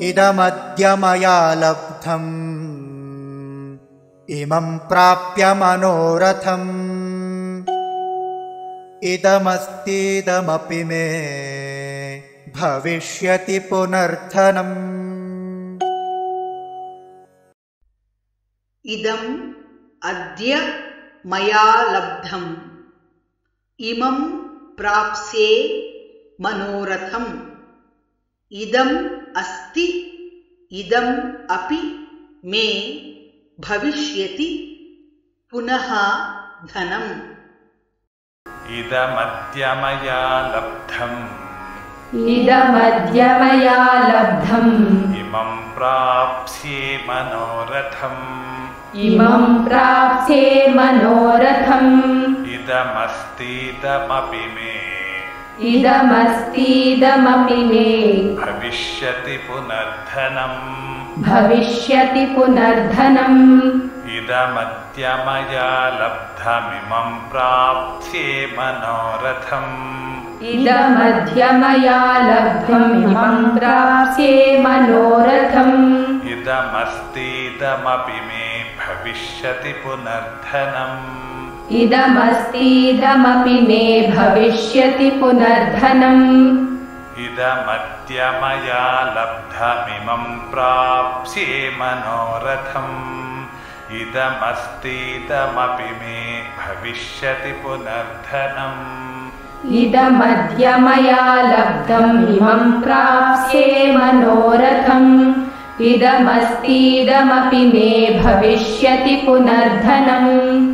इदमद्य मया लब्धम् इमं प्राप्य मनोरथम् इदमस्तीदमपि मे भविष्यति पुनर्धनम्। इदम् अद्य मया लब्धम् इमं प्राप्स्ये मनोरथम् इदम् अस्ति इदम् अपि मे भविष्यति पुनः धनम्। इदमद्य मया लब्धम् इमं प्राप्स्ये मनोरथम् इदमस्तीदमपि मे भविष्यति पुनर्धनम्। इदमद्य मया लब्धमिमं प्राप्स्ये मनोरथम् इदमस्तीदमपि मे भविष्यति पुनर्धनम्। इदमद्य मया लब्धमिमं प्राप्स्ये मनोरथम् इदमस्तीदमपि मे भविष्यति पुनर्धनम्। इदमद्य मया लब्धमिमं प्राप्स्ये मनोरथम् इदमस्तीदमपि मे भविष्यति पुनर्धनम्।